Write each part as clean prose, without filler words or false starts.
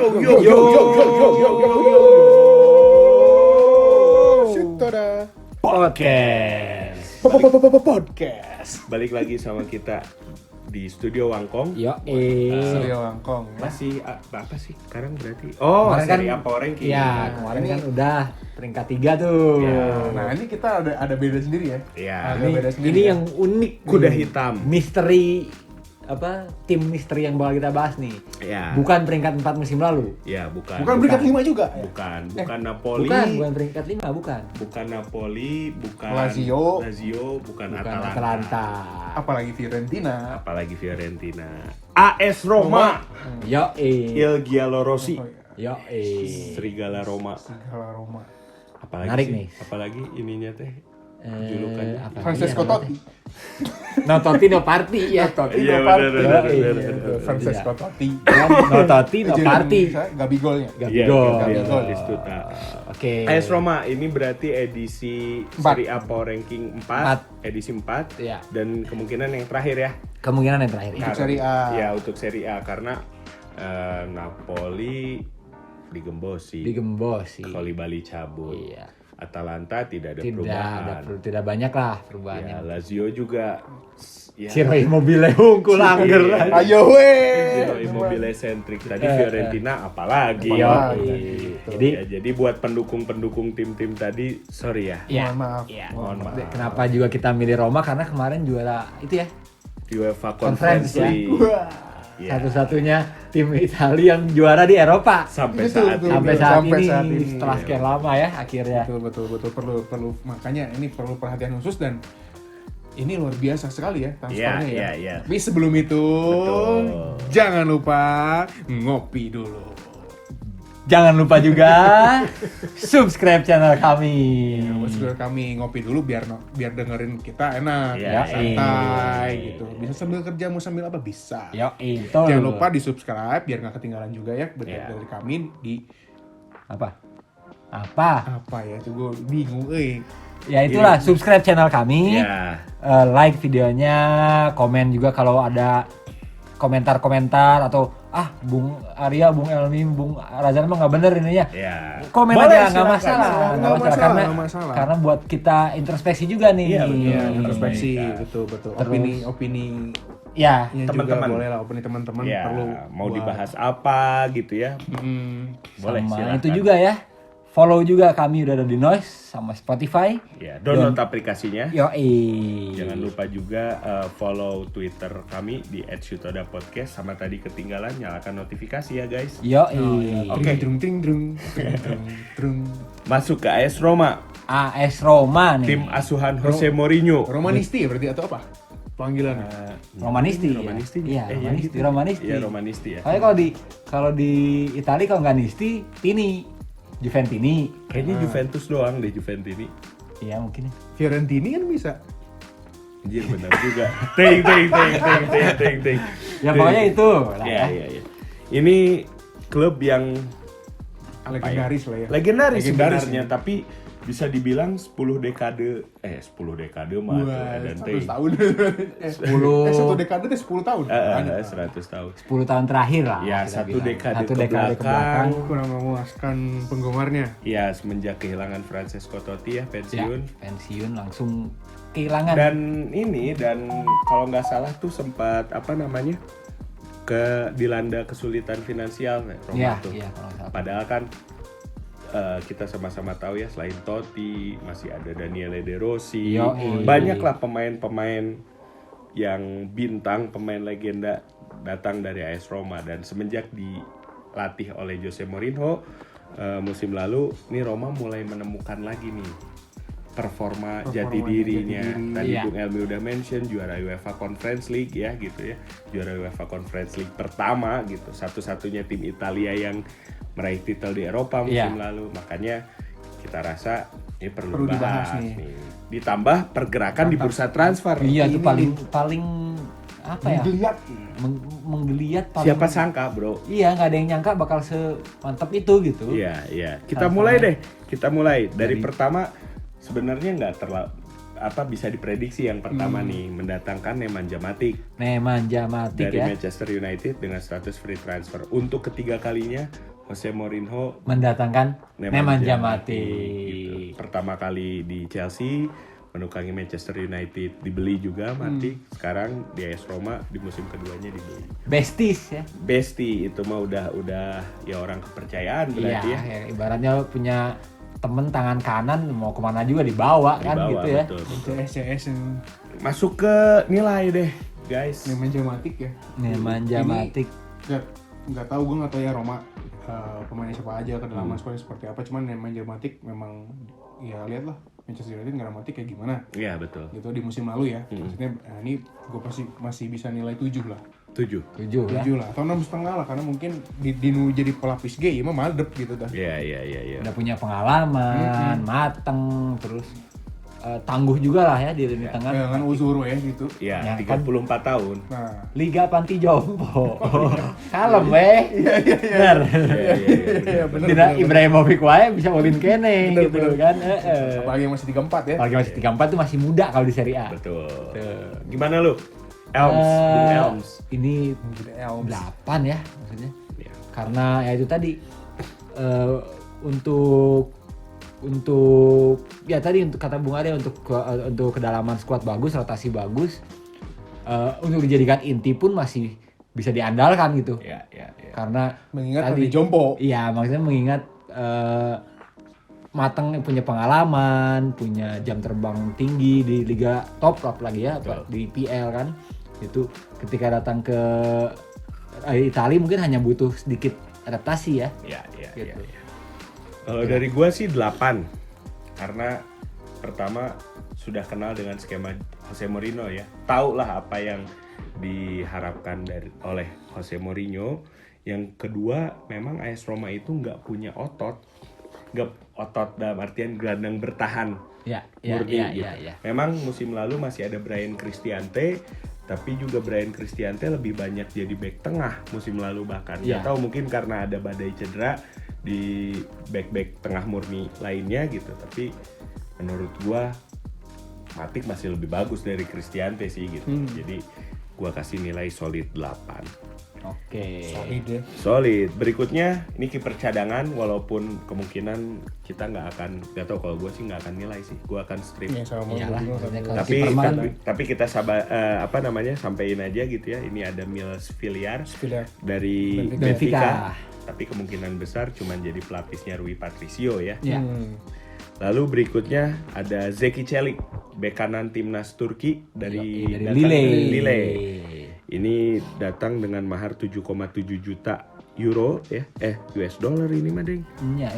Sutora Podcast. Balik lagi sama kita di Studio Wangkong. Studio Wangkong ya. Masih apa sih sekarang berarti? Oh, Kemarin seri kan- apa orang kini? Iya, kemarin kan udah peringkat 3 tuh. Ya. Nah ini kita ada beda sendiri ya. Iya. Ada beda sendiri Ini ya. yang unik Kuda nih. hitam. Misteri tim misteri yang bakal kita bahas nih. Ya. Bukan peringkat 4 musim lalu. Ya, bukan. Bukan peringkat 5 juga ya? Bukan Napoli. Bukan peringkat 5, bukan. Bukan Napoli, bukan Lazio. bukan Bukan Atalanta. Atalanta. Apalagi Fiorentina. Apalagi Fiorentina. AS Roma. Yo Il Giallorossi. Oh, iya. Yo Serigala Roma. Segala Roma. Apalagi Menarik sih? nih. Apalagi ininya teh. Julukannya. Francesco Totti. No Totti no party ya. Totti Iya, no party. benar, Iya, benar. Francesco Totti. No Totti no party. Gabigolnya. Gabigol. Gabigol Istuta. Oke. AS Roma ini berarti edisi Empat. Serie A Power Ranking 4, Empat. edisi 4 Iya. dan kemungkinan yang terakhir ya. Kemungkinan yang terakhir. Untuk Serie A. Ya, untuk Serie A karena Napoli digembosi. Digembos sih. Koulibaly cabut. Iya. Atalanta tidak ada Tidak perubahan. tidak banyak lah Ya, perubahannya. Lazio juga ya, Si Roy Immobile hungkul angger. Iya. Ayo weh. Immobile centric. Tadi Fiorentina apalagi. Apalagi. Jadi buat pendukung-pendukung tim-tim tadi, sorry ya. Iya. Mohon maaf. Iya. Mohon maaf. Kenapa juga kita milih Roma karena kemarin juara itu ya. UEFA Conference Conference ya. League. Ya. Satu-satunya tim Italia yang juara di Eropa. Sampai Betul, saat betul. ini. Sampai saat Sampai ini, saat ini. setelah sekian lama ya akhirnya. Betul perlu makanya ini perlu perhatian khusus dan ini luar biasa sekali ya transfernya Iya, ya. iya. Tapi sebelum itu Betul. jangan lupa ngopi dulu. Jangan lupa juga subscribe channel kami. Saudara kami ngopi dulu biar dengerin kita enak, Iya, ya, santai iya. gitu. Bisa sambil kerja mau sambil apa bisa. Yo, itu. Jangan lupa di subscribe biar nggak ketinggalan juga ya Iya. dari kami di apa? apa ya tuh gue bingung Ya itulah subscribe channel kami. Ya. Like videonya, komen juga kalau ada komentar-komentar atau Bung Arya, Bung Elmi, Bung Razan emang nggak bener ininya. Ya. Komen Boleh, aja nggak silakan. masalah, Nggak masalah, karena nggak masalah. karena buat kita introspeksi juga nih. Iya, betul. ya introspeksi Baik. betul Terus- opini Ya, Teman-teman. juga boleh lah opini teman-teman Ya, perlu mau buat- dibahas apa gitu ya. Boleh, sama silakan. itu juga ya. Follow juga kami udah ada di Noise sama Spotify. Ya, download aplikasinya. Yoi. Jangan lupa juga follow Twitter kami di @syutoda_podcast sama tadi ketinggalan nyalakan notifikasi ya guys. Yoi. Oke. Drung. Masuk ke AS Roma, AS Roma nih. tim asuhan Jose Mourinho. Romanisti berarti atau apa panggilannya? Romanisti. Romanisti. Iya, Romanisti. gitu. Romanisti. Iya, Romanisti ya. Soalnya kalau di Italia kalau nggak Nisti, Tini, Juventini. Kayaknya Juventus doang deh Juventini. Iya mungkin. Fiorentini kan bisa. Anjir benar juga. Ting. Ya pokoknya itu. lah Iya, iya. Ini klub yang apa Legendaris lah ya. Legendaris Legendaris sebenarnya, ya. tapi bisa dibilang 10 dekade mah Wah, ada 100 tahun. 10. Satu dekade teh 10 tahun. Banyak. 100 tahun. 10 tahun terakhir lah. Ya, kita satu bilang. dekade Satu ke dekade belakang. Kurang memuaskan penggemarnya. Ya, semenjak kehilangan Francesco Totti ya Ya, pensiun. pensiun langsung kehilangan. Dan kalau nggak salah tuh sempat dilanda kesulitan finansial Roma Iya, tuh. iya kalau nggak salah. Padahal kan kita sama-sama tahu ya, selain Totti masih ada Daniele De Rossi, Yoi. banyaklah pemain-pemain yang bintang, pemain legenda datang dari AS Roma. Dan semenjak dilatih oleh Jose Mourinho musim lalu, nih Roma mulai menemukan lagi nih performa jati dirinya. Tadi Iya. Bung Elmi udah mention juara UEFA Conference League ya gitu ya, juara UEFA Conference League pertama gitu, satu-satunya tim Italia yang meraih titel di Eropa musim Iya. lalu. Makanya kita rasa ini perlu Perlu dibahas dibahas nih. nih. Ditambah pergerakan di bursa transfer. Iya itu Ini paling apa ya? Menggeliat. Menggeliat paling. Siapa sangka, Bro? Iya, nggak ada yang nyangka bakal semantap itu gitu. Iya, iya. Kita Transfernya. mulai deh. Kita mulai dari Dari- pertama. Sebenarnya nggak terlalu bisa diprediksi yang pertama nih, mendatangkan Nemanja Matic Nemanja Matic dari ya. Manchester United dengan status free transfer. Untuk ketiga kalinya Jose Mourinho mendatangkan Nemanja Matic. gitu. Pertama kali di Chelsea, menukangi Manchester United, dibeli juga Matic. Sekarang di AS Roma di musim keduanya dibeli. Besties ya. Besti itu mah udah ya orang kepercayaan berarti Iya, ya. ya, ibaratnya punya temen tangan kanan mau kemana juga dibawa kan Dibawa, gitu ya. betul. CS yang Masuk ke nilai deh, guys. Nemanja Matic ya. Nemanja Ini Matic. nggak tahu, gue nggak tahu ya Roma pemainnya siapa aja, kedalaman squadnya seperti apa. Cuman Nemanja Matic memang ya lihatlah Manchester United nggak ada Matic kayak gimana Iya, betul. gitu di musim lalu ya. Maksudnya ini gue pasti masih bisa nilai 7 lah. 7. 7 ya. 7 lah atau 6,5 lah, karena mungkin Dinu jadi pelapis G ya mah madep gitu dah. Iya. Udah punya pengalaman, mateng, terus tangguh juga lah ya di lini tengah. Ya kan Uzuru ya gitu. Iya, Ya, 34 tahun. Nah, Liga Panti Jompo. Kalem weh. Bener. Iya, bener. Tidak Ibrahimovic wae bisa golin kene gitu kan. Apalagi yang masih 34 ya. Apalagi masih 34 tuh masih muda kalau di Serie A. Betul. Tuh. Gimana lu? Elms, Bung Elms. Ini Elms. 8 ya maksudnya. Iya. Karena ya itu tadi ya tadi untuk kata Bung Arya untuk kedalaman skuad bagus, rotasi bagus. Untuk dijadikan inti pun masih bisa diandalkan gitu. Iya. Karena Mengingat tadi Fadi Jompo. Iya, maksudnya mengingat mateng, punya pengalaman, punya jam terbang tinggi di liga top lagi ya, Betul. di PL kan. Itu ketika datang ke Italia mungkin hanya butuh sedikit adaptasi ya. Iya. Gitu. Kalau dari gua sih 8. Karena pertama sudah kenal dengan skema Jose Mourinho ya. Tahu lah apa yang diharapkan oleh Jose Mourinho. Yang kedua, memang AS Roma itu nggak punya otot. Nggak otot dalam artian gelandang bertahan. Ya, Murni gitu. ya. Memang musim lalu masih ada Bryan Cristante, tapi juga Bryan Cristante lebih banyak jadi back tengah musim lalu bahkan. Iya. Nggak tahu mungkin karena ada badai cedera di back tengah murni lainnya gitu. Tapi menurut gua Matic masih lebih bagus dari Cristante sih gitu. Jadi gua kasih nilai solid 8. Oke. Solid ya. Solid. Berikutnya ini kiper cadangan, walaupun kemungkinan kita nggak tahu, kalau gue sih nggak akan nilai sih, gue akan strip. Ya sama Iyalah, Mourinho maksudnya sama- kalau tapi kiper mah tapi kita sabar sampein aja gitu ya. Ini ada Miles Villar Villar. dari Benfica. Benfica. Tapi kemungkinan besar cuman jadi pelapisnya Rui Patricio ya. Ya. Lalu berikutnya ada Zeki Çelik, bek kanan timnas Turki dari datang Lille. dari Lille. Ini datang dengan mahar 7,7 juta euro ya. US dollar ini mah deng.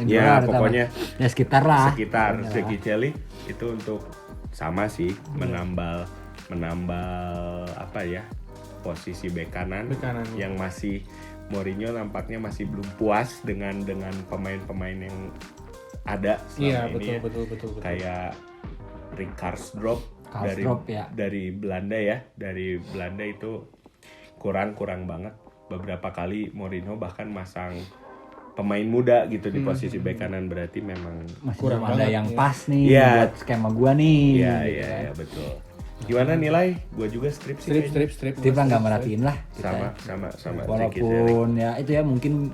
Ya, pokoknya ya sekitar lah. sekitar Pokoknya Zeki lah. Çelik itu untuk sama sih menambal apa ya, posisi bek kanan Bek kanan. yang masih Mourinho nampaknya masih belum puas dengan pemain-pemain yang ada Iya, selama ini ya. betul. Kayak Rick Karsdorp dari Karsdorp, ya. dari Belanda ya. Dari Belanda itu kurang banget. Beberapa kali Mourinho bahkan masang pemain muda gitu di posisi bek kanan, berarti memang Masih Kurang belum ada banget, yang ya. pas nih Iya. buat skema gua nih. iya gitu kan. betul. Gimana nilai? Gua juga strip sih kayaknya. Strip. Steve lah nggak merhatiin lah kita ya. sama Zeki Çelik. Walaupun ya itu ya mungkin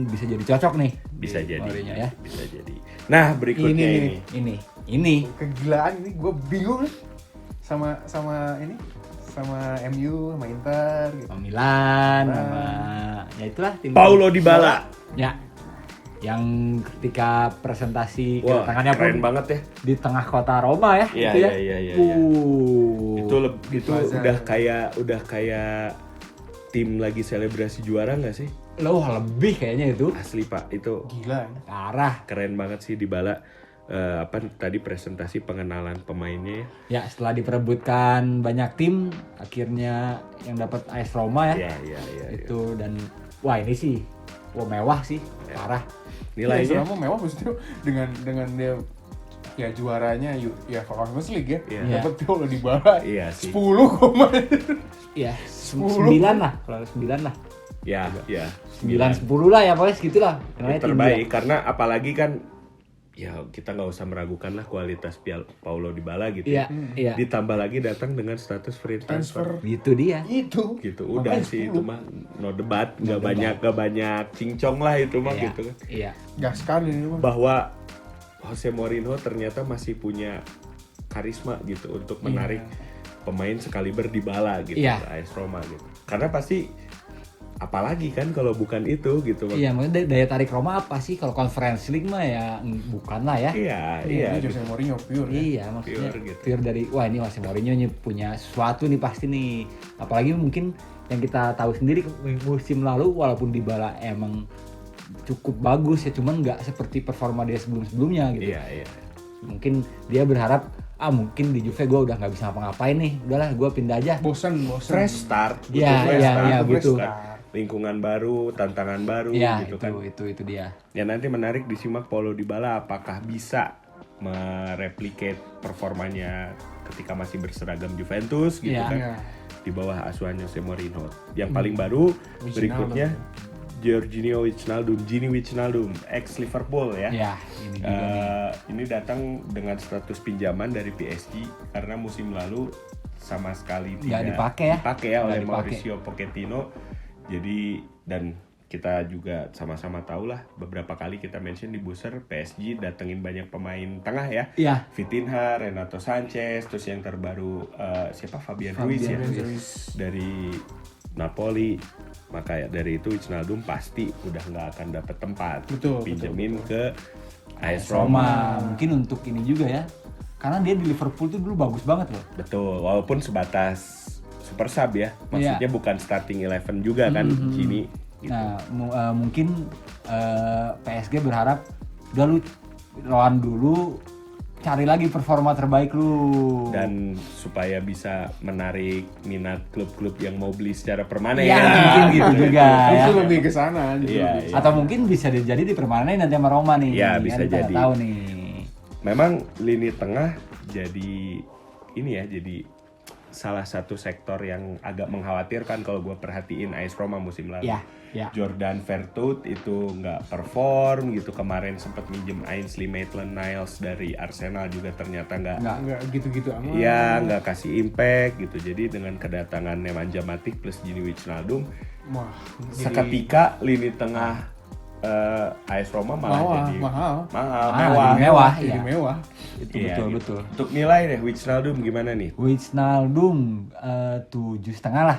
bisa jadi cocok nih Bisa di jadi Mourinho ya. bisa jadi. Nah, berikutnya Ini Kegilaan ini gue bingung nih sama MU, sama Inter gitu. sama Milan, sama ya itulah tim. Paulo Dybala. Ya. Yang ketika presentasi Wah, kedatangannya pun keren banget ya. di tengah kota Roma ya, Iya, gitu ya. iya. Uh. Itu Plaza. udah kayak tim lagi selebrasi juara nggak sih? Loh, lebih kayaknya itu. Asli Pak, itu Gila ya. Parah. keren banget sih Dybala. Tadi presentasi pengenalan pemainnya ya. Ya, setelah diperebutkan banyak tim, akhirnya yang dapat AS Roma ya. Iya. Itu dan wah ini sih mewah sih, parah. Nilainya Selama mewah maksudnya dengan dia ya juaranya ya Conference League ya. Iya. Dapat Paulo Dybala. Iya sih. 10 koma. Iya, 10. 9 lah, kalau 9 lah. Ya. 9 10 lah ya pokoknya segitulah. Yang terbaik karena apalagi kan ya kita nggak usah meragukan lah kualitas Paulo Dybala gitu. Iya, iya. Ditambah lagi datang dengan status free transfer. Itu dia. Itu Gitu udah Makanya sih 10. itu mah no debat, nggak banyak cincong lah itu mah Iya, gitu kan. Iya. gas sekali ini mah. Bahwa Jose Mourinho ternyata masih punya karisma gitu untuk menarik pemain sekaliber Dybala gitu Iya. ke AS Roma gitu. Karena pasti apalagi kan kalau bukan itu gitu. Iya, maksudnya daya tarik Roma apa sih? Kalau Conference League mah ya bukan lah ya. Iya. Ini Jose Mourinho pure ya. Iya, maksudnya Pure gitu. pure dari wah ini Jose Mourinho punya sesuatu nih pasti nih. Apalagi mungkin yang kita tahu sendiri musim lalu walaupun Dybala emang cukup bagus ya, cuman nggak seperti performa dia sebelum-sebelumnya gitu. Iya. Mungkin dia berharap mungkin di Juve gue udah nggak bisa ngapa-ngapain nih, udahlah gue pindah aja. Bosen. Fresh start. Iya, Fresh iya, start, iya, fresh gitu. start. Lingkungan baru, tantangan baru Iya, gitu itu, kan. itu dia. Ya nanti menarik disimak Paulo Dybala apakah bisa mereplicate performanya ketika masih berseragam Juventus gitu Iya. kan. Iya. Di bawah asuhan Jose Mourinho. Yang paling baru berikutnya Jorginho Wijnaldum, ex Liverpool ya. Ya, ini juga nih. Ini datang dengan status pinjaman dari PSG karena musim lalu sama sekali tidak dipakai ya. oleh Nggak dipakai. Mauricio Pochettino. Jadi dan kita juga sama-sama tahu lah beberapa kali kita mention di booster PSG datengin banyak pemain tengah ya. Iya. Vitinha, Renato Sanchez, terus yang terbaru siapa Fabian Ruiz ya dari Napoli. Maka dari itu Wijnaldum pasti udah nggak akan dapat tempat. Betul, Pinjemin betul. ke AS Roma. Mungkin untuk ini juga ya. Karena dia di Liverpool tuh dulu bagus banget loh. Betul, walaupun sebatas super sub ya. Maksudnya bukan starting 11 juga kan Gini gitu. Nah, mungkin PSG berharap udah lu lawan dulu, cari lagi performa terbaik lu. Dan supaya bisa menarik minat klub-klub yang mau beli secara permanen. Ya, mungkin gitu juga ya. Itu lebih ke sana gitu. Iya, lebih. iya. Atau mungkin bisa jadi dipermanenin nanti sama Roma nih. Iya, Kan bisa kita nggak jadi. tahu nih. Memang lini tengah jadi ini ya, jadi salah satu sektor yang agak mengkhawatirkan kalau gue perhatiin AS Roma musim lalu. Ya, ya. Jordan Vertut itu nggak perform gitu, kemarin sempat minjem Ainsley Maitland-Niles dari Arsenal juga ternyata nggak Enggak gitu-gitu amat. ya nggak kasih impact gitu. Jadi dengan kedatangan Nemanja Matic plus Gini Wijnaldum, Wah, seketika lini tengah AS Roma malah jadi mahal. mewah. jadi mewah, Jadi iya. mewah. Itu Iya, betul, gitu. betul. Untuk nilai deh Wijnaldum gimana nih? Wijnaldum 7,5 lah.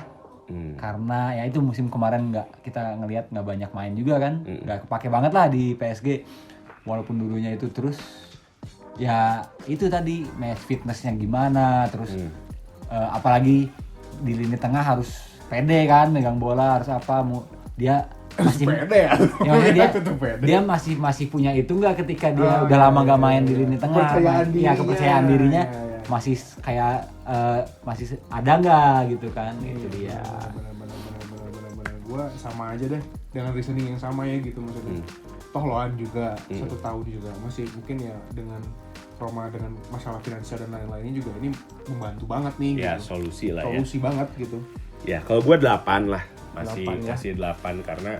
Hmm. Karena ya itu musim kemarin kita ngelihat nggak banyak main juga kan, nggak kepake banget lah di PSG. Walaupun dulunya itu terus ya itu tadi match fitnessnya gimana, terus apalagi di lini tengah harus pede kan, megang bola harus apa, dia masih Pede ya. ya, maksudnya Tetep pede. dia masih punya itu nggak ketika dia udah lama nggak main di lini tengah, Kepercayaan ya kepercayaan dirinya. dirinya Ya, ya. masih kayak masih ada nggak gitu kan, itu dia. Bener-bener gue sama aja deh dengan reasoning yang sama ya gitu maksudnya. Toh loan juga 1 tahun juga masih mungkin ya dengan Roma dengan masalah finansial dan lain-lainnya juga ini membantu banget nih Ya gitu. solusi lah ya. Solusi banget gitu. Ya kalau gue 8 lah, masih 8 ya. kasih 8 karena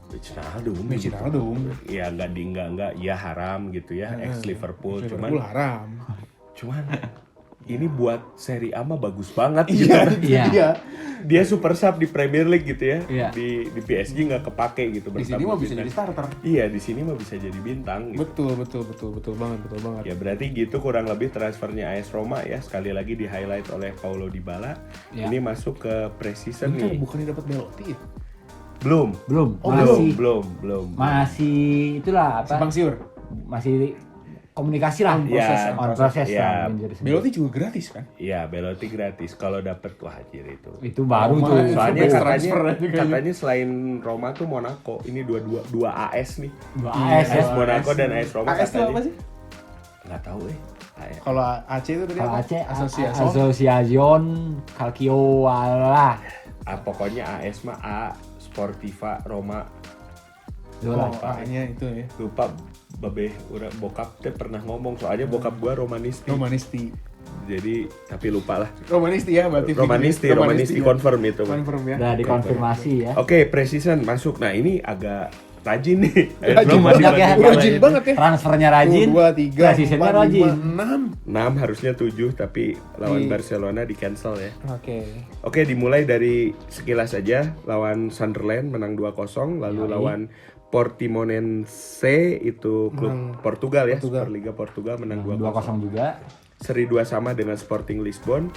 Wijnaldum. Wijnaldum. Ya enggak ya haram gitu ya, ex Liverpool Liverpool haram. cuman ini buat Serie A mah bagus banget gitu. Iya. Dia super sub di Premier League gitu ya. Iya. Di PSG nggak kepake gitu Di sini mah bisa jadi starter. Iya, di sini mah bisa jadi bintang gitu. Betul banget. Ya berarti gitu kurang lebih transfernya AS Roma ya. Sekali lagi di highlight oleh Paulo Dybala. Ya. Ini masuk ke pre-season Bentar, nih. bukannya dapat Belotti ya? Belum. Belum, masih itulah apa? Simpang siur. Masih komunikasi lah, Ya, on proses ya. lah, mungkin jadi sebut. Belotti juga gratis kan? Iya, Belotti gratis. Kalau dapet wah anjir itu. Itu baru Oh, tuh. my. Soalnya Best katanya, transfer aja kayaknya. katanya selain Roma tuh Monaco. Ini dua AS nih. Dua AS ya. AS Monaco dan AS Roma AS itu katanya. apa sih? Nggak tahu Kalau AC itu tadi Kalau apa? Aceh Asosiasi. Asociacion Calcio Wala. Pokoknya AS mah A Sportiva Roma. Itulah. Oh, A-nya itu ya. Lupa bokap teh pernah ngomong soalnya bokap gua Romanisti. Romanisti. Jadi tapi lupa lah. Romanisti ya berarti. Romanisti ya. confirm itu. Confirm ya. Udah dikonfirmasi ya. Oke, pre-season masuk. Nah, ini agak rajin nih. Rajin Roma banget ya. dibanding Rajin lain. banget ya. Transfernya rajin, 2, 3, presisinya 4, rajin. 5, 6. 6 harusnya 7 tapi lawan Di- Barcelona di cancel ya. Oke. Oke, dimulai dari sekilas aja. Lawan Sunderland menang 2-0, lalu Yoi. lawan Portimonense itu klub Portugal ya, Portugal. Superliga Portugal menang 2-0. 2-0 juga. Seri 2 sama dengan Sporting Lisbon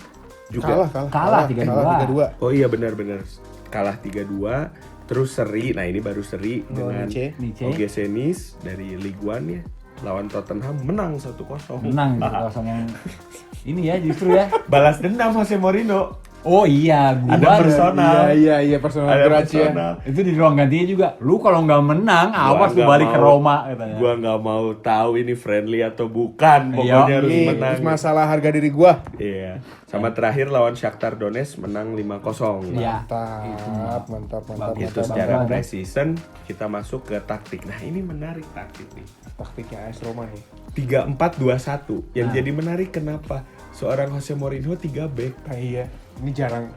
juga. Kalah 3-2. Oh iya benar-benar kalah 3-2. Terus seri, nah ini baru seri dengan Nice. Nice. OGC Nice dari Ligue 1 ya. Lawan Tottenham menang 1-0. Menang 1-0 yang ini ya justru ya. Balas dendam Jose Mourinho. Oh iya, gua Ada personal. Iya, personal Ada grudge ya. personal. itu di ruang gantinya juga. Lu kalau nggak menang, awas lu nggak balik ke mau- Roma katanya. Gua nggak mau tahu ini friendly atau bukan. Pokoknya harus Ini menang. masalah harga diri gua. Iya. Sama terakhir lawan Shakhtar Donetsk menang 5-0. Iya. Mantap. Itu Bagus. secara Bagus. pre-season kita masuk ke taktik. Nah, ini menarik taktik nih. Taktiknya AS Roma nih. 3-4-2-1. Yang jadi menarik kenapa? Seorang Jose Mourinho 3 back. Nah, iya. Ini jarang.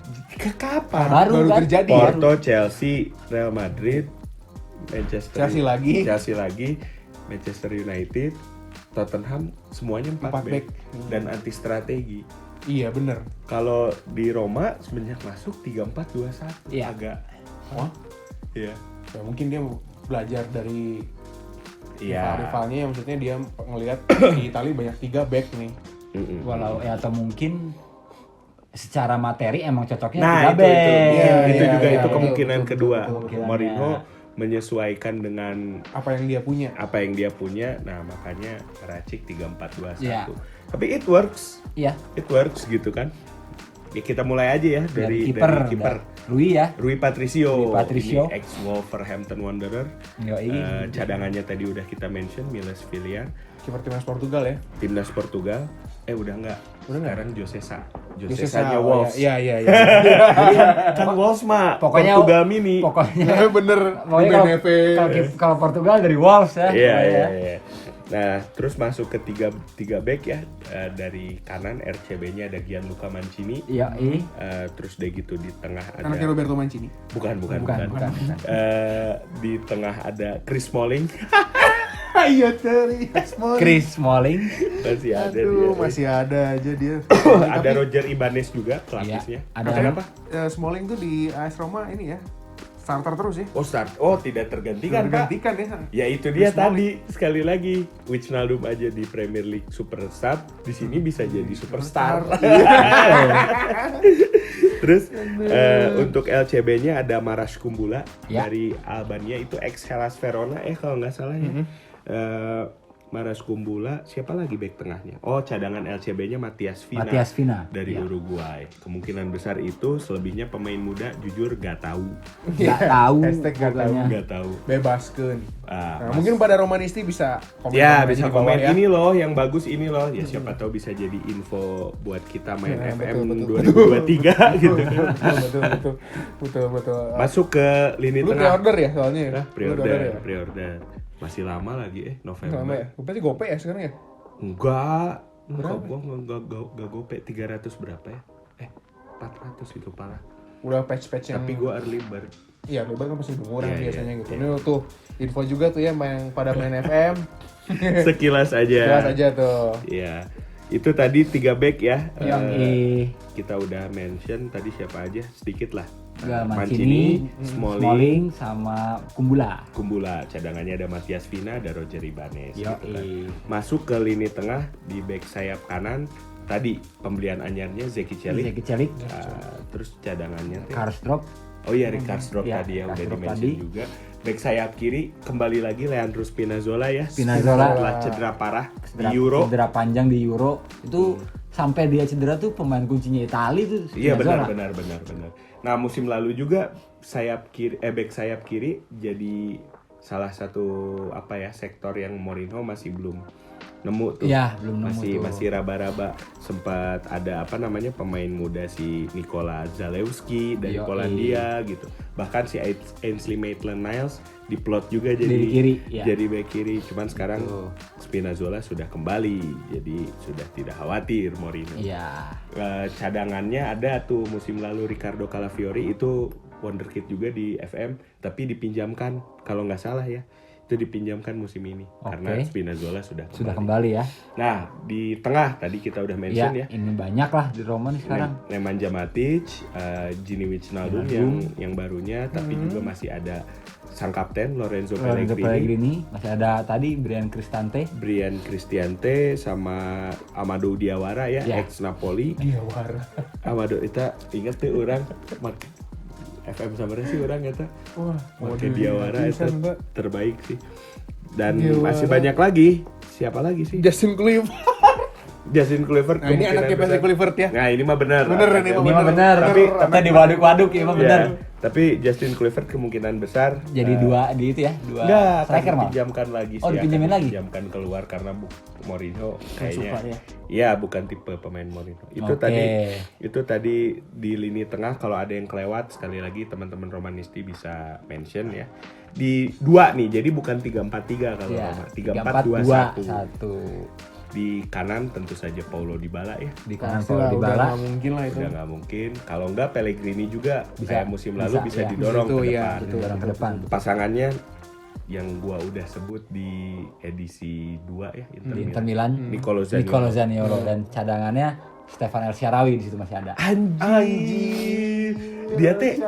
Kapan? Baru kan? terjadi. Porto, Chelsea, Real Madrid, Chelsea lagi, Manchester United, Tottenham, semuanya 4 back dan anti strategi. Iya, bener. Kalau di Roma semenjak masuk 3-4-2-1 Iya. agak iya. Ya, mungkin dia belajar dari Iya. rivalnya yang maksudnya dia ngelihat di Italia banyak 3 back nih. Mm-mm. Walau ya atau mungkin secara materi emang cocoknya Nah, 3 itu back. Iya, itu iya, juga iya, itu betul, kemungkinan betul, kedua. betul, betul. Mourinho menyesuaikan dengan Apa yang dia punya. apa yang dia punya. Nah, makanya meracik 3-4-2-1. Iya. Tapi it works. Iya. It works gitu kan. Ya kita mulai aja ya dari kiper. kiper. Rui ya. Rui Patricio, Rui Patricio. ini ex Wolverhampton Wanderer. Yoi. Cadangannya tadi udah kita mention, Miles Villar, Kiper timnas Portugal ya. timnas Portugal. Udah enggak. Udah nggak? Sekarang Josesa. Josesa, Josesanya oh, Wolves. Iya. Kan Wolves mah Pokoknya Portugal mini. Bener. Pokoknya BNF. kalau Portugal dari Wolves ya. Iya, pokoknya. iya. Nah, terus masuk ke tiga back ya. Dari kanan RCB-nya ada Gianluca Mancini. Iya, Terus udah gitu di tengah ada Anaknya Roberto Mancini. bukan. Bukan. Di tengah ada Chris Smalling. Iya, dari Chris Smalling. Masih ada Aduh, dia. masih ada aja dia. Ada Roger Ibanez juga pelapisnya. Iya, ada. Kenapa? Smalling tuh di AS Roma ini ya. Starter terus ya. Oh start. Oh tidak tergantikan Pak. Gantikan ya. Ya itu dia tadi sekali lagi Wijnaldum aja di Premier League super sub, di sini bisa jadi superstar. Terus untuk LCB-nya ada Maras Kumbula Ya. dari Albania, itu ex Hellas Verona kalau nggak salah ya. Maras Kumbula, siapa lagi back tengahnya? Oh, cadangan LCB-nya Matias Vina. Matias Vina. Dari Ya. Uruguay. Kemungkinan besar itu, selebihnya pemain muda jujur gak tahu. Nggak tahu. Hashtag nggak tahu. pokoknya. Gak tahu. Bebaskan. Ah, Nah, mungkin pada Romanisti bisa komen. Ya bisa di bawah komen ya. ini loh yang bagus ini loh ya siapa tahu bisa jadi info buat kita main Ya, FM betul. 2023 gitu kan. Betul. Masuk ke lini Lu tengah. pre-order ya soalnya. Nah, Lu pre-order ya? pre-order. Masih lama lagi November. Lama ya? Berarti GoPay ya sekarang ya? Enggak, Berapa? gua enggak gope 300 berapa ya? 400 itu parah. Udah patch-patch yang Tapi gua early bird. Iya, lebar kan pasti murah Iya, biasanya iya, gitu. iya. Ini tuh info juga tuh ya yang pada main FM. Sekilas aja. Jelas aja tuh. Iya. Itu tadi 3 back ya. Yoi. Kita udah mention tadi siapa aja sedikit lah. Juga Mancini, Smalling sama Kumbula. Kumbula, cadangannya ada Matias Vina, ada Roger Ibanez. Yoi. Gitu kan. Masuk ke lini tengah di back sayap kanan. Tadi pembelian anyarnya Zeki Celik. Zeki Celik, Terus cadangannya teh. Karsdorp. Oh iya, Rickardsdorp Ya, tadi ya udah Karsdorp di-mention tadi. juga. Back sayap kiri kembali lagi Leandro Spinazzola ya. Spinazzola. Setelah cedera parah di Euro. Cedera panjang di Euro. Itu sampai dia cedera tuh pemain kuncinya Italia tuh. Iya Spinazzola. benar. Nah musim lalu juga back sayap kiri jadi salah satu sektor yang Mourinho masih belum nemu tuh. Iya, belum nemu tuh. Masih raba-raba. Sempat ada pemain muda si Nikola Zalewski dari Yoi. Polandia gitu. Bahkan si Ainsley Maitland-Niles diplot juga jadi Dari kiri, ya. jadi back kiri. Cuman sekarang Betul. Spinazzola sudah kembali. Jadi sudah tidak khawatir Mourinho. Iya. Cadangannya ada tuh musim lalu Ricardo Calafiori itu wonderkid juga di FM, tapi dipinjamkan kalau nggak salah ya. Itu dipinjamkan musim ini karena Spinazzola sudah kembali ya. Nah, di tengah tadi kita udah mention ya. Ini banyak lah di Roma nih sekarang. Nemanja Matic, Gini Wijnaldum yang barunya, tapi juga masih ada sang kapten Lorenzo Pellegrini. Masih ada tadi Brian Cristante sama Amadou Diawara ya, ex Napoli. Diawara. Amadou kita ingat tuh orang FM Samara sih orang eta. Wah, Make Diawara itu terbaik sih. Dan Diawara. masih banyak lagi. Siapa lagi sih? Justin Kluivert. Justin Kluivert. Nah, ini anaknya Justin Kluivert ya. Nah, ini mah benar. Ini mah benar. Tapi di waduk-waduk ya mah benar. Tapi Justin Kluivert kemungkinan besar jadi dua di itu ya, dua striker malah. Dipinjamkan lagi sih. Dipinjamin lagi. Dipinjamkan keluar karena Mourinho kayaknya. Suka, ya? Iya, bukan tipe pemain Mourinho. Itu tadi di lini tengah kalau ada yang kelewat sekali lagi teman-teman Romanisti bisa mention ya. Di dua nih, jadi bukan 3-4-3 kalau Roma. 3-4-2-1. Di kanan tentu saja Paulo Dybala ya. Di kanan Paulo Dybala. Udah nggak mungkin lah itu. Udah nggak mungkin. Kalau nggak Pellegrini juga kayak musim lalu bisa ya. didorong Itu, ke ya, depan. Didorong ke depan. Pasangannya yang gua udah sebut di edisi 2 ya, Inter Milan. Nicolo Zaniolo dan cadangannya Stefan El Shaarawy di situ masih ada. Anjir. Dia teh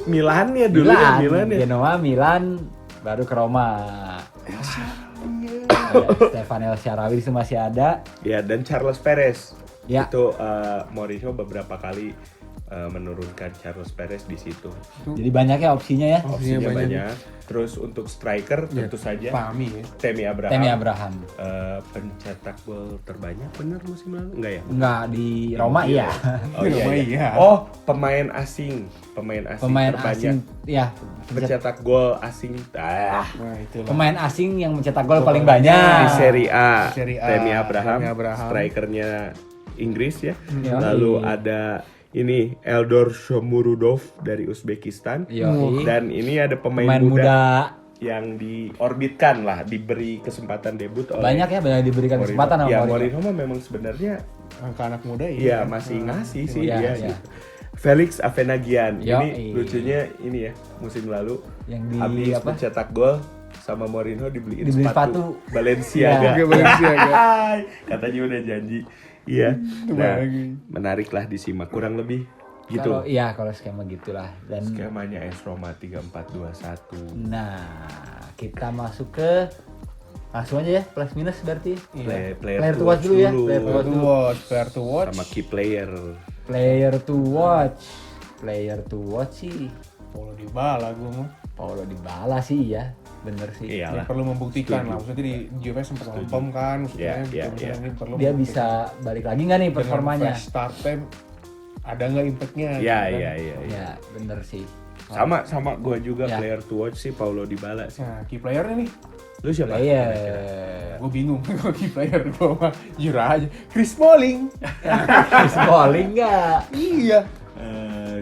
Milan ya dulu ya, Milan ya. Genoa, Milan, baru ke Roma. Stefan El Shaarawy itu masih ada. Ya, dan Carlos Perez. Ya. Itu Mourinho beberapa kali menurunkan Carlos Perez di situ. Jadi banyak ya opsinya ya. Opsinya banyak. Terus untuk striker tentu saja Pahami ya. Temi Abraham. Pencetak gol terbanyak bener musim lalu enggak ya? Enggak di Roma iya. Oh Di Roma iya. iya. Oh, pemain asing terbanyak. Asing ya. Pencetak gol asing. Nah, itulah. Pemain asing yang mencetak gol paling banyak Di Serie A. Serie A, Temi Abraham. strikernya Inggris ya. Yoi. Lalu ada ini Eldor Shomurodov dari Uzbekistan. Yoi. Dan ini ada pemain muda yang diorbitkan lah, diberi kesempatan debut oleh banyak ya, banyak diberikan Mourinho. kesempatan sama Ya, Mourinho. Mourinho memang sebenarnya anak muda ya. iya masih ngasih sih Iya, dia iya. gitu. Felix Avenagian Yoi. ini lucunya ini ya, musim lalu Yang di habis apa? mencetak gol sama Mourinho dibeli Dibeli sepatu sepatu. Balenciaga. Iya, Balenciaga. Katanya udah janji. Iya. Nah, menarik lah disimak kurang lebih gitu. Kalau skema gitulah dan Skemanya AS Roma 3-4-2-1. nah, kita masuk ke langsung aja ya plus minus berarti. Player to watch dulu ya. Player to watch. sama key player. Player to watch sih Paulo Dybala gue mah. Paulo Dybala sih ya. Bener sih. Dia Iyalah. perlu membuktikan Setuju. lah. Maksudnya di Juve sempat lempem kan. Maksudnya Iya. ini perlu Dia membuktikan. bisa balik lagi nggak nih Dengan performanya? fresh start time ada nggak impactnya? Iya, gitu kan? iya. Ya, bener sih. Sama gua juga Ya. player to watch sih Paulo Dybala sih. Nah, key playernya nih. Lu siapa? Player. Gue bingung kalau key player gue mah jujur aja. Chris Smalling. Chris Smalling nggak? Iya.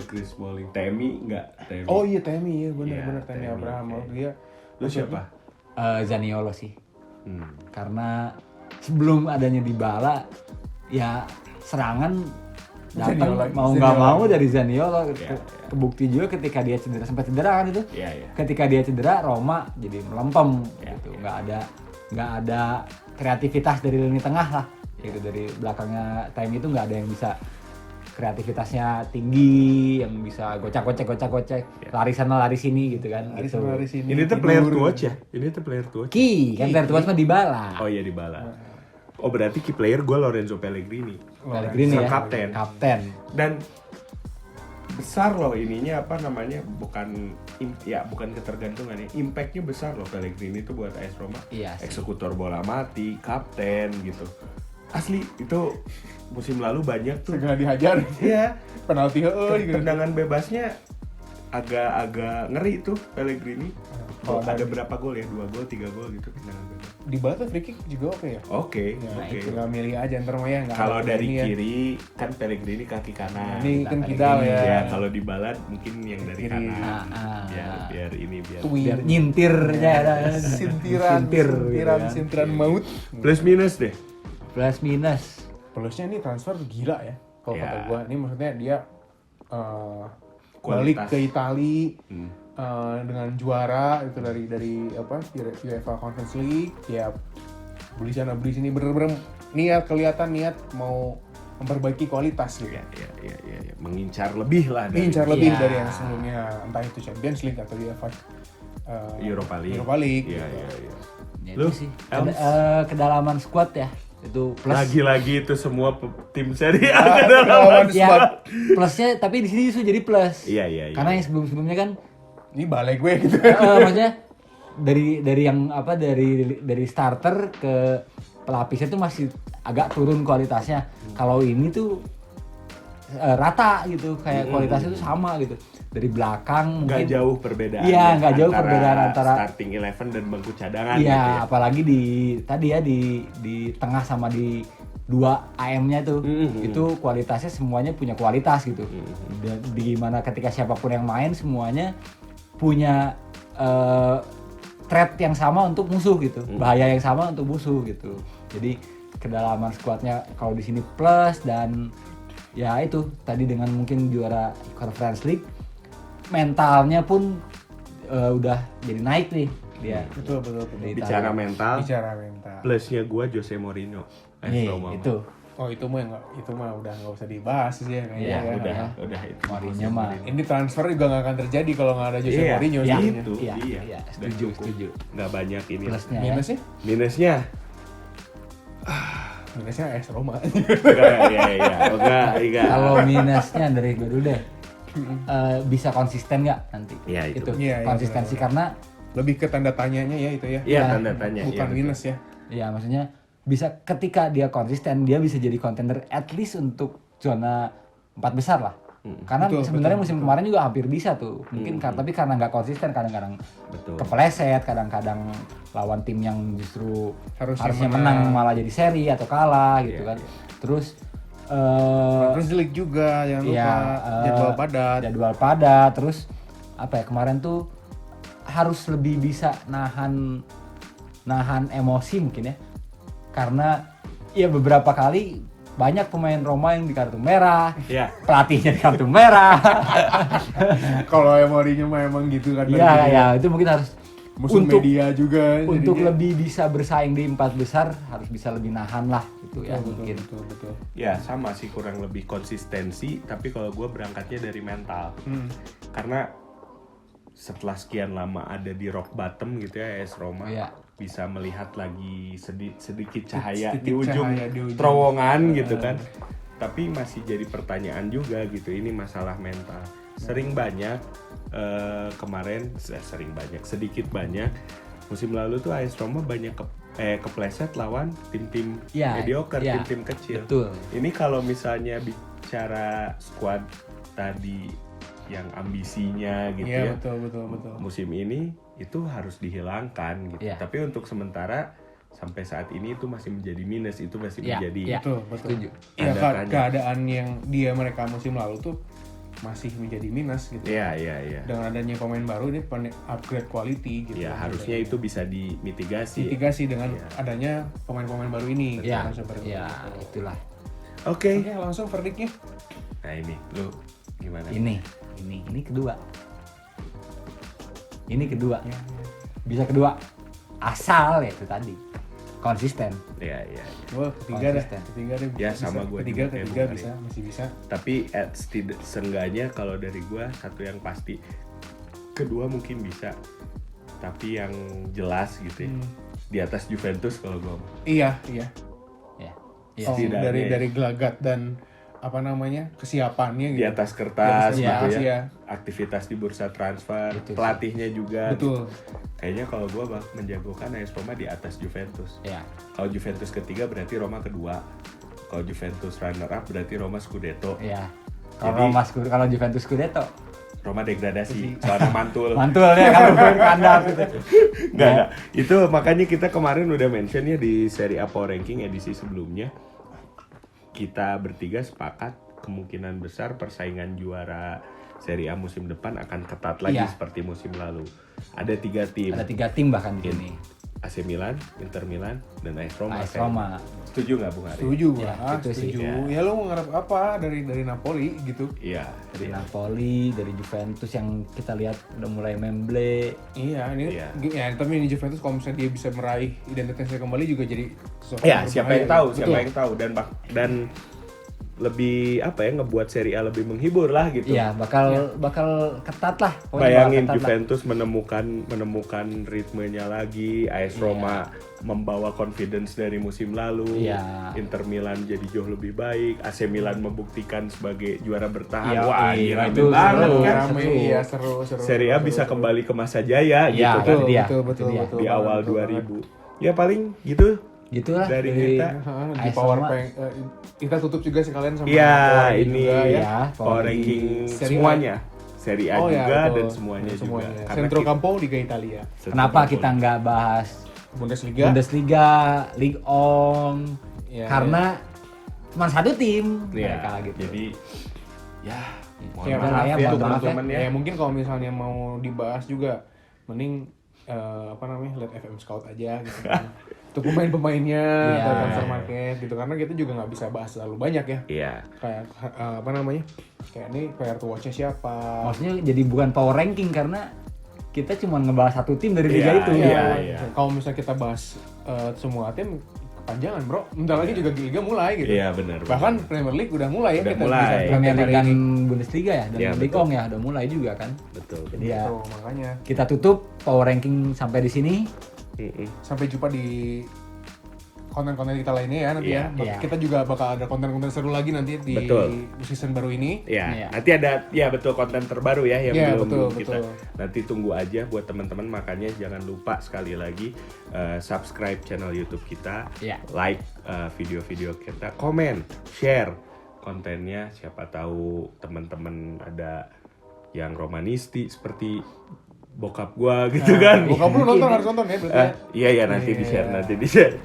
Chris Smalling. Temi enggak? Temi. Oh iya Temi ya, bener-bener Iya, Temi Temi, Abraham. oke. Dia. Lu siapa? Zaniolo sih. Hmm. Karena sebelum adanya Dybala ya serangan datang Zaniolo. mau nggak Zaniolo. mau dari Zaniolo. Iya. Kebukti juga ketika dia cedera, sempat cedera kan itu. Iya, iya. Ketika dia cedera Roma jadi melempem Iya, gitu. iya. Nggak ada kreativitas dari lini tengah lah. Gitu dari belakangnya time itu nggak ada yang bisa kreativitasnya tinggi, yang bisa gocek, lari sana lari sini gitu kan. Lari gitu. sana lari sini. Ini tuh player to watch ya? Ini tuh player to watch. Kan player to watch mah Dybala. Oh iya Dybala. Oh berarti key player gue Lorenzo Pellegrini. Pellegrini sang ya. kapten. Dan besar loh ininya apa namanya bukan ketergantungan ya, impactnya besar loh Pellegrini itu buat AS Roma. Iya sih. Eksekutor bola mati, kapten gitu. Asli itu musim lalu banyak tuh. Segala dihajar. Iya. Penalti gitu. Tendangan bebasnya agak ngeri tuh Pellegrini. Kalau Ada berapa gol ya? 2 gol, 3 gol gitu tendangan bebas. Dybala tuh free kick juga oke ya. Oke. Tinggal milih aja ntar mah ya. nggak Kalau ada dari ini ya. kiri kan Pellegrini kaki kanan. Ini kan kidal ya. Ya, kalau di balad mungkin yang dari Kiri. kanan. Ah. Biar Biar nyintirnya ada Sintiran gitu ya. maut. Plus minus deh. Plus minus. Plusnya ini transfer gila ya. Kalau Ya. kata gua, ini maksudnya dia balik ke Itali dengan juara itu dari UEFA Conference League, ya beli sana beli sini, bener-bener kelihatan niat mau memperbaiki kualitas gitu. Iya. Mengincar lebih lah dari yang sebelumnya, entah itu Champions League atau UEFA Europa League. Iya. Ya, Lu, itu sih. Els? Kedalaman squad ya. Itu plus. Lagi-lagi itu semua tim Serie A kedalaman Ya, squad. plusnya tapi di sini justru jadi plus. Iya. Karena yang sebelum-sebelumnya kan Ini balai gue gitu. maksudnya dari yang apa dari starter ke pelapisnya tuh masih agak turun kualitasnya. Kalau ini tuh rata gitu, kayak kualitasnya tuh sama gitu. Dari belakang nggak mungkin jauh perbedaan. Iya, nggak jauh perbedaan antara starting 11 dan bangku cadangan iya, gitu ya. apalagi di tengah sama di 2 AM-nya tuh. Itu kualitasnya semuanya punya kualitas gitu. Dan di mana ketika siapapun yang main semuanya punya threat yang sama untuk musuh gitu. Bahaya yang sama untuk musuh gitu. Jadi kedalaman skuadnya kalau di sini plus, dan ya itu tadi dengan mungkin juara Conference League, mentalnya pun udah jadi naik nih dia. Betul. Bicara mental, plusnya gua Jose Mourinho. Itu. Oh itu mah udah nggak usah dibahas sih ya kayaknya. Iya, udah itu. Mourinho mah. Ini transfer juga nggak akan terjadi kalau nggak ada Jose Mourinho. Iya, sebenarnya. Itu, Iya, iya. setuju. Nggak banyak ini. Plusnya ya. Minusnya? Minusnya? Minusnya AS Roma. Enggak. Kalau minusnya dari gue dulu deh. Bisa konsisten nggak nanti? Iya, itu. Iya, konsistensi benar. karena Lebih ke tanda tanyanya ya itu ya. Iya, tanda tanya. Bukan iya, minus ya. ya maksudnya bisa ketika dia konsisten dia bisa jadi contender at least untuk zona 4 besar lah. Karena Betul, sebenarnya betul, musim kemarin juga hampir bisa tuh. Mungkin tapi karena nggak konsisten kadang-kadang Betul. kepleset, kadang-kadang lawan tim yang justru Harusnya harusnya menang malah jadi seri atau kalah gitu Iya, kan. Terus Conference League juga jangan lupa jadwal padat. Terus apa ya, kemarin tuh harus lebih bisa nahan emosi mungkin ya, karena ya beberapa kali banyak pemain Roma yang di kartu merah, Iya. pelatihnya di kartu merah. Kalau Mourinho mah emang gitu kan. Iya, itu mungkin harus Musuh media juga. untuk jadinya. lebih bisa bersaing di 4 besar harus bisa lebih nahan lah gitu ya mungkin. Betul. Ya sama sih, kurang lebih konsistensi. Tapi kalau gue berangkatnya dari mental. Karena setelah sekian lama ada di rock bottom gitu ya AS Roma, bisa melihat lagi sedikit cahaya di ujung terowongan gitu kan. Tapi masih jadi pertanyaan juga gitu, ini masalah mental. Sedikit banyak musim lalu tuh AS Roma banyak kepleset lawan tim-tim mediocre, tim-tim kecil. Betul. Ini kalau misalnya bicara squad tadi yang ambisinya gitu ya. Betul. Musim ini itu harus dihilangkan gitu. Tapi untuk sementara sampai saat ini itu masih menjadi minus, itu masih menjadi Betul. Setuju. Iya, keadaan yang mereka musim lalu tuh masih menjadi minus gitu. Iya. Dengan adanya pemain baru ini upgrade quality gitu. Ya harusnya itu bisa dimitigasi. Mitigasi dengan adanya pemain-pemain baru ini. Iya. Gitu, Itulah. Oke. Langsung verdiknya. Nah ini, lu gimana? Ini kedua. Bisa kedua. Asal ya itu tadi. Konsisten. Iya. Wah, ketiga deh. Ya sama gue Ketiga juga bisa, masih bisa. Tapi seenggaknya kalau dari gue satu yang pasti, kedua mungkin bisa, tapi yang jelas gitu ya, di atas Juventus kalau gue. Iya. Iya. Dari gelagat dan kesiapannya gitu. Di atas kertas Di gitu atas kertas, ya. ya. Aktivitas di bursa transfer, Betul, pelatihnya juga. Betul. Kayaknya kalau gue menjagokan AS Roma di atas Juventus. Iya. Kalau Juventus ketiga berarti Roma kedua. Kalau Juventus runner up berarti Roma Scudetto. Iya. Jadi- Kalau Juventus Scudetto Roma degradasi, soalnya mantul. ya kalau kandang gitu. Enggak. Itu makanya kita kemarin udah mention ya di Serie A Power Ranking edisi sebelumnya. Kita bertiga sepakat kemungkinan besar persaingan juara Serie A musim depan akan ketat lagi seperti musim lalu. Ada 3 tim. Ada 3 tim bahkan di sini. AC Milan, Inter Milan, dan AS Roma. AS Roma. Setuju nggak Bung Ari? Setuju gua, Ya, itu sih, setuju. ya. Ya lu mau ngarep apa dari Napoli gitu? Iya. Dari Napoli, dari Juventus yang kita lihat udah mulai memble. Iya, ini Iya. ya tapi ini Juventus kalau misalnya dia bisa meraih identitasnya kembali juga jadi sesuatu Ya, yang siapa yang berbahaya. tahu, Betul. siapa yang tahu dan lebih apa ya ngebuat Serie A lebih menghibur lah gitu. Iya, bakal ketat lah. Pokoknya Bayangin bakal ketat lah. Juventus menemukan ritmenya lagi, AS Roma membawa confidence dari musim lalu, Iya. Inter Milan jadi jauh lebih baik, AC Milan membuktikan sebagai juara bertahan. Iya, Wah, iya, gila itu banget seru. kan. Rame, iya seru. Serie A bisa kembali ke masa jaya Iya, gitu kan itu dia. betul, Itu dia. betul. di banget, awal betul 2000. Ya paling gitu Gitulah dari kita. Di AS power Roma. kita tutup juga sekalian sama Iya, power ini juga, ya. ya. power ranking Serie A. semuanya. Serie A Oh ya, juga betul. dan semuanya juga. Karena Centro kita- Campo Liga Italia, Kenapa kita nggak bahas Bundesliga. Bundesliga, Ligue 1? Iya, Karena cuma satu tim Iya, mereka gitu. jadi ya mohon Ya, Mohon maaf maaf ya ya, mohon maaf teman-teman ya. ya mungkin kalau misalnya mau dibahas juga mending lihat FM Scout aja gitu kan. Untuk pemain-pemainnya Iya. atau transfer market gitu karena kita juga nggak bisa bahas terlalu banyak ya. Iya. Kayak kayak ini player to watch-nya siapa. Maksudnya jadi bukan power ranking karena kita cuma ngebahas satu tim dari liga Iya, itu. iya. Kalau misalnya kita bahas semua tim kepanjangan bro, bentar lagi juga Liga mulai gitu. Iya benar. Bahkan Premier League udah mulai ya Udah kita mulai. bisa Premier League hari dan ini. Bundesliga ya dan Iya, Ligue betul. 1 ya udah mulai juga kan. betul. Jadi ya Tuh, makanya kita tutup power ranking sampai di sini. Mm-mm. sampai jumpa di konten-konten kita lainnya ya nanti Iya, ya. iya. Kita juga bakal ada konten-konten seru lagi nanti di Betul. season baru ini. Ya, Iya. nanti ada ya betul konten terbaru ya yang Iya, belum betul, kita. betul. Nanti tunggu aja buat teman-teman, makanya jangan lupa sekali lagi subscribe channel YouTube kita, Iya. like video-video kita, komen, share kontennya. Siapa tahu teman-teman ada yang romanisti seperti bokap gua gitu kan. Bokap lu nonton harus nonton ya berarti ya. Iya nanti di share.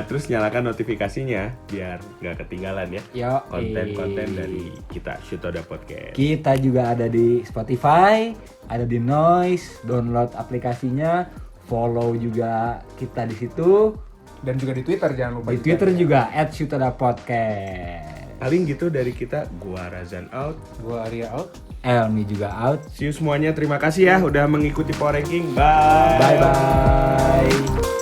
Terus nyalakan notifikasinya biar nggak ketinggalan ya Yo, konten-konten dari kita Shutoda Podcast. Kita juga ada di Spotify, ada di Noise, download aplikasinya, follow juga kita di situ. Dan juga di Twitter jangan lupa. Di Twitter juga @Shutoda_podcast. Paling gitu dari kita, gua Razan out. Gua Arya out. Elmi juga out. See you semuanya, terima kasih ya udah mengikuti Power Ranking. Bye. Bye bye.